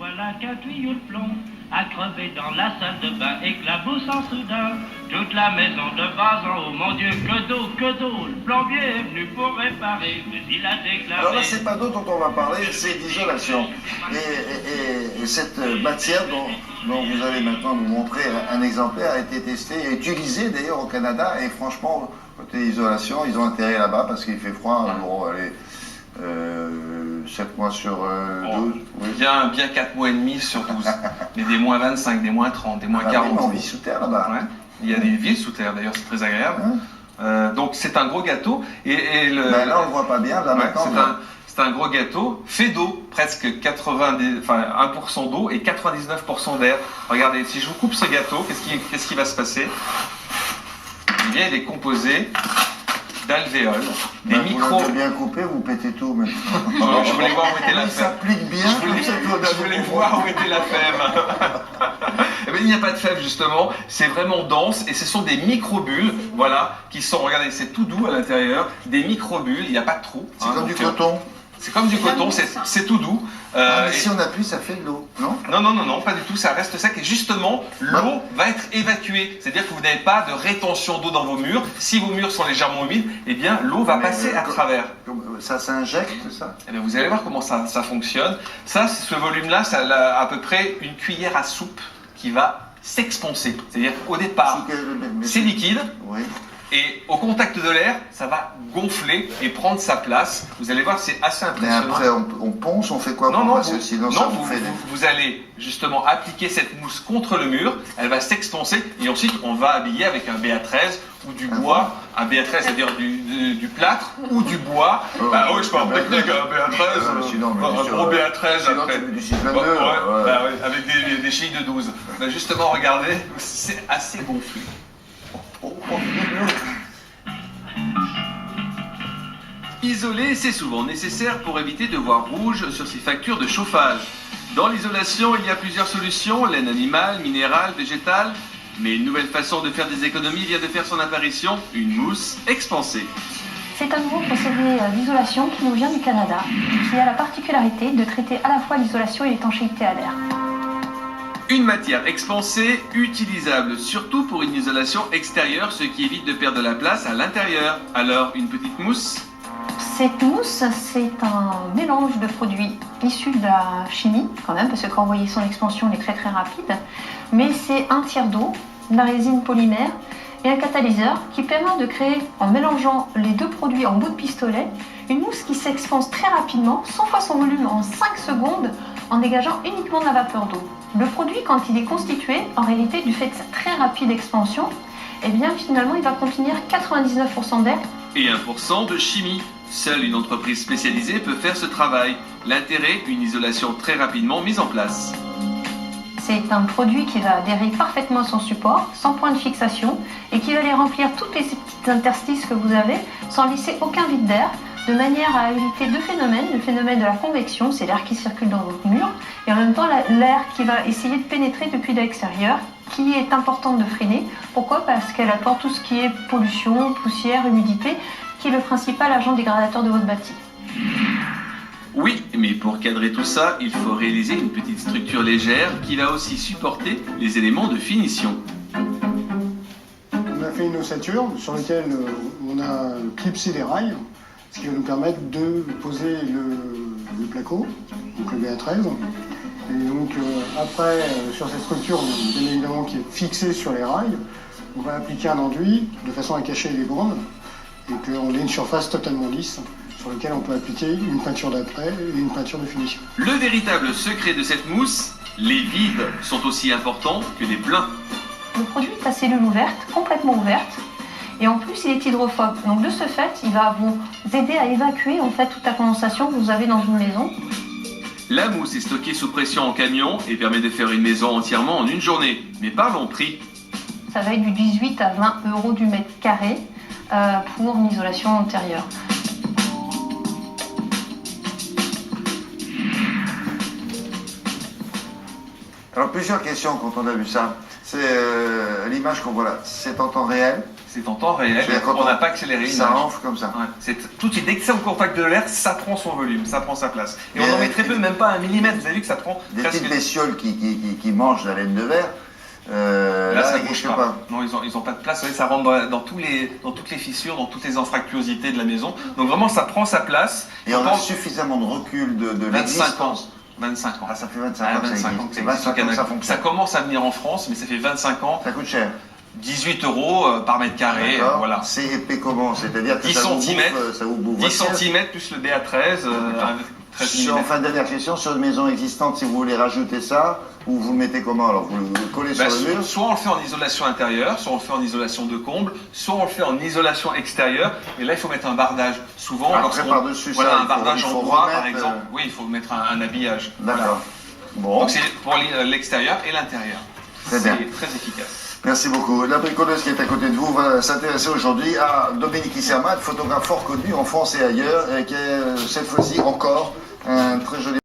Voilà qu'un tuyau de plomb a crevé dans la salle de bain, éclaboussant soudain toute la maison de bas en haut. Mon Dieu, que d'eau, le plombier est venu pour réparer, mais il a déclaré... Alors là, c'est pas d'eau dont on va parler, c'est d'isolation. Et cette matière dont vous allez maintenant nous montrer un exemplaire a été testée et utilisée d'ailleurs au Canada. Et franchement, côté isolation, ils ont intérêt là-bas parce qu'il fait froid. Bon, allez, 7 mois sur 12. Oui. Bien 4 mois et demi sur 12. Mais des moins 25, des moins 30, des moins 40. Oui, on vit sous terre là-bas. Ouais. Il y a des villes sous terre d'ailleurs, c'est très agréable. Donc c'est un gros gâteau. Ben là, on le voit pas bien. Là, maintenant, c'est un gros gâteau fait d'eau, presque 1% d'eau et 99% d'air. Regardez, si je vous coupe ce gâteau, qu'est-ce qui va se passer? Eh bien, il est composé d'alvéoles, des micros... Vous bien coupé, vous pétez tout. Mais... je voulais voir où était la fève. Il s'applique bien. Je voulais voir où était la fève. Eh bien, il n'y a pas de fève justement, c'est vraiment dense et ce sont des microbules, voilà, qui sont, regardez, c'est tout doux à l'intérieur, des microbules, il n'y a pas de trou. C'est comme du coton. C'est comme du coton, c'est tout doux. Mais si on appuie, ça fait de l'eau, non? Non, pas du tout, ça reste sec et justement, l'eau va être évacuée. C'est-à-dire que vous n'avez pas de rétention d'eau dans vos murs. Si vos murs sont légèrement humides, eh bien, l'eau va passer à travers. Ça s'injecte, ça? Eh bien, vous allez voir comment ça fonctionne. Ça, ce volume-là, ça a à peu près une cuillère à soupe qui va s'expanser. C'est-à-dire qu'au départ, c'est liquide. Oui. Et au contact de l'air, ça va gonfler et prendre sa place. Vous allez voir, c'est assez impressionnant. Mais après, on ponce, on fait quoi? Sinon, vous allez justement appliquer cette mousse contre le mur, elle va s'expanser et ensuite on va habiller avec un BA13 ou du bois. Un BA13, c'est-à-dire du plâtre ou du bois. Oui, je parle technique, un BA13, un gros BA13 après. Avec des chilles de 12. Justement, regardez, c'est assez gonflé. Isoler, c'est souvent nécessaire pour éviter de voir rouge sur ses factures de chauffage. Dans l'isolation, il y a plusieurs solutions, laine animale, minérale, végétale. Mais une nouvelle façon de faire des économies vient de faire son apparition, une mousse expansée. C'est un nouveau procédé d'isolation qui nous vient du Canada, qui a la particularité de traiter à la fois l'isolation et l'étanchéité à l'air. Une matière expansée, utilisable surtout pour une isolation extérieure, ce qui évite de perdre de la place à l'intérieur. Alors, une petite mousse? Cette mousse, c'est un mélange de produits issus de la chimie, quand même, parce que quand vous voyez son expansion, elle est très très rapide. Mais c'est un tiers d'eau, de la résine polymère et un catalyseur qui permet de créer, en mélangeant les deux produits en bout de pistolet, une mousse qui s'expanse très rapidement, 100 fois son volume en 5 secondes, en dégageant uniquement de la vapeur d'eau. Le produit, quand il est constitué, en réalité, du fait de sa très rapide expansion, eh bien finalement, il va contenir 99% d'air et 1% de chimie. Seule une entreprise spécialisée peut faire ce travail. L'intérêt, une isolation très rapidement mise en place. C'est un produit qui va adhérer parfaitement à son support, sans point de fixation, et qui va aller remplir toutes les petites interstices que vous avez, sans laisser aucun vide d'air, de manière à éviter deux phénomènes. Le phénomène de la convection, c'est l'air qui circule dans votre mur, et en même temps l'air qui va essayer de pénétrer depuis l'extérieur, qui est important de freiner. Pourquoi? Parce qu'elle apporte tout ce qui est pollution, poussière, humidité, qui est le principal agent dégradateur de votre bâti. Oui, mais pour cadrer tout ça, il faut réaliser une petite structure légère qui va aussi supporter les éléments de finition. On a fait une ossature sur laquelle on a clipsé les rails, ce qui va nous permettre de poser le placo, donc le BA13. Et donc après, sur cette structure, bien évidemment qui est fixée sur les rails, on va appliquer un enduit de façon à cacher les bandes et qu'on ait une surface totalement lisse sur laquelle on peut appliquer une peinture d'après et une peinture de finition. Le véritable secret de cette mousse, les vides sont aussi importants que les pleins. Le produit est à cellule ouverte, complètement ouverte, et en plus il est hydrophobe. Donc de ce fait, il va vous aider à évacuer en fait toute la condensation que vous avez dans une maison. La mousse est stockée sous pression en camion et permet de faire une maison entièrement en une journée. Mais parlons prix. Ça va être du 18 à 20 € du mètre carré pour une isolation intérieure. Alors plusieurs questions quand on a vu ça. C'est l'image qu'on voit là, c'est en temps réel, C'est en temps réel, C'est-à-dire quand on n'a pas accéléré Ça l'image. enfle comme ça. Ouais, c'est tout de suite, dès que c'est au contact de l'air, ça prend son volume, ça prend sa place. Et Mais on en met avec très peu, même pas 1 millimètre. Vous avez vu que ça prend Des presque. petites bestioles qui mangent la laine de verre, Là, ça ils bouge bouge pas. Non, ils ont pas de place. Vous voyez, ça rentre dans toutes les fissures, dans toutes les anfractuosités de la maison. Donc vraiment, ça prend sa place. Et on a Pendant suffisamment de recul de 25 ans. l'existence. 25 ans. Ah, ça fait 25 Ah, ans que ça 25 ans existe. que C'est ça existe 25 au ans que Canada. ça Ça fonctionne. commence à venir en France, mais ça fait 25 ans. Ça coûte cher. 18 € par mètre carré. D'accord. Voilà. C'est épais comment? C'est-à-dire que 10 ça vous centimètres. bouffe, ça vous bouffe 10 votre pièce. cm plus le BA13, avec 13 Sur, mm. enfin, dernière question, sur une maison existante, si vous voulez rajouter ça, ou vous le mettez comment? Alors, vous le collez sur le mur? Soit on le fait en isolation intérieure, soit on le fait en isolation de comble, soit on le fait en isolation extérieure. Et là, il faut mettre un bardage. Souvent, Après, lorsqu'on- par-dessus voilà, ça, un il faut- bardage il en faut bois, par remettre, exemple. Oui, il faut mettre un habillage. D'accord. Voilà. Bon, Donc c'est pour l'extérieur et l'intérieur. Très bien. C'est très efficace. merci beaucoup. La bricoleuse qui est à côté de vous va s'intéresser aujourd'hui à Dominique Isserman, photographe fort connu en France et ailleurs, et qui est cette fois-ci encore un très joli